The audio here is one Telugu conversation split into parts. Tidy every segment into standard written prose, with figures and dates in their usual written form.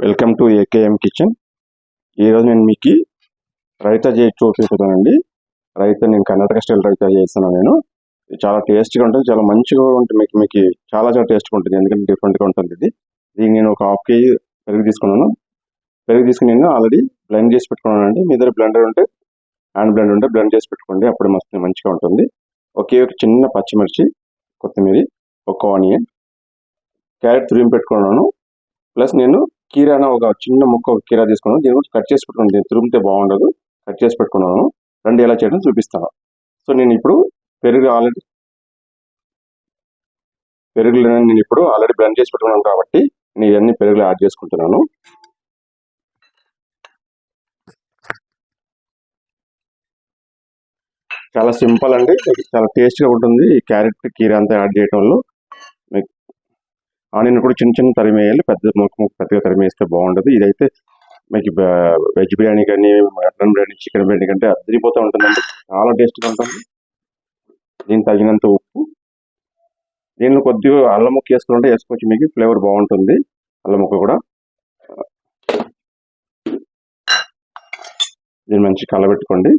Welcome to AKM kitchen. ఈరోజు నేను మీకు రైతా చేసి చూపిస్తానండి. రైతా నేను కర్ణాటక స్టైల్ రైతా చేస్తున్నాను. నేను చాలా టేస్ట్గా ఉంటుంది, చాలా మంచిగా ఉంటుంది. మీకు చాలా చాలా టేస్ట్గా ఉంటుంది, ఎందుకంటే డిఫరెంట్గా ఉంటుంది. దీనికి నేను ఒక హాఫ్ కేజీ పెరుగు తీసుకున్నాను. పెరుగు తీసుకుని నేను ఆల్రెడీ బ్లెండ్ చేసి పెట్టుకున్నాను అండి. మీ దగ్గర బ్లెండర్ ఉంటే, హ్యాండ్ బ్లెండర్ ఉంటే బ్లెండ్ చేసి పెట్టుకోండి, అప్పుడు మంచిగా ఉంటుంది. ఒక చిన్న పచ్చిమిర్చి, కొత్తిమీర, ఒక ఆనియన్, క్యారెట్ తురిమి పెట్టుకున్నాను. ప్లస్ నేను కీరాన ఒక చిన్న ముక్క కీరా తీసుకున్నాను. దీని గురించి కట్ చేసి పెట్టుకున్నాను. దీన్ని తురిమితే బాగుండదు, కట్ చేసి పెట్టుకున్నాను. రెండు ఎలా చేయడం చూపిస్తాను. సో నేను ఇప్పుడు పెరుగు ఆల్రెడీ బ్లెండ్ చేసి పెట్టుకున్నాను కాబట్టి నేను ఇవన్నీ పెరుగులో యాడ్ చేసుకుంటున్నాను. చాలా సింపుల్ అండి, చాలా టేస్ట్గా ఉంటుంది. ఈ క్యారెట్ కీరా అంతా యాడ్ చేయడం వల్ల ఆనియన్ కూడా చిన్న చిన్న తరిమి వేయాలి, పెద్దగా తరిమి వేస్తే బాగుండదు. ఇదైతే మీకు వెజ్ బిర్యానీ కానీ, మటన్ బిర్యానీ, చికెన్ బిర్యానీ కంటే అదిరిపోతూ ఉంటుందండి, చాలా టేస్ట్గా ఉంటుంది. దీనికి తగినంత ఉప్పు, దీనిలో కొద్దిగా అల్లం ముక్క వేసుకుంటే వేసుకోవచ్చు, మీకు ఫ్లేవర్ బాగుంటుంది. అల్లం ముక్క కూడా దీన్ని మంచి కలబెట్టుకోండి.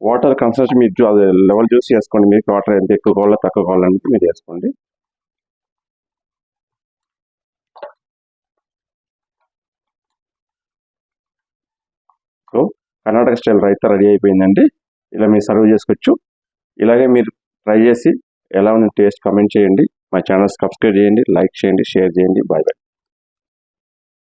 వాటర్ కన్సన్ట్రేషన్ మీరు అది లెవెల్ చూసి వేసుకోండి. మీకు వాటర్ ఎంత ఎక్కువ కావాలో తక్కువ కావాలంటే మీరు వేసుకోండి. So Karnataka style raita ready అయిపోయిందండి. ఇలా మీరు సర్వ్ చేసుకోవచ్చు. ఇలాగే మీరు ట్రై చేసి ఎలా ఉంది టేస్ట్ కామెంట్ చేయండి. మా ఛానల్ సబ్స్క్రైబ్ చేయండి, లైక్ చేయండి, షేర్ చేయండి. Bye bye.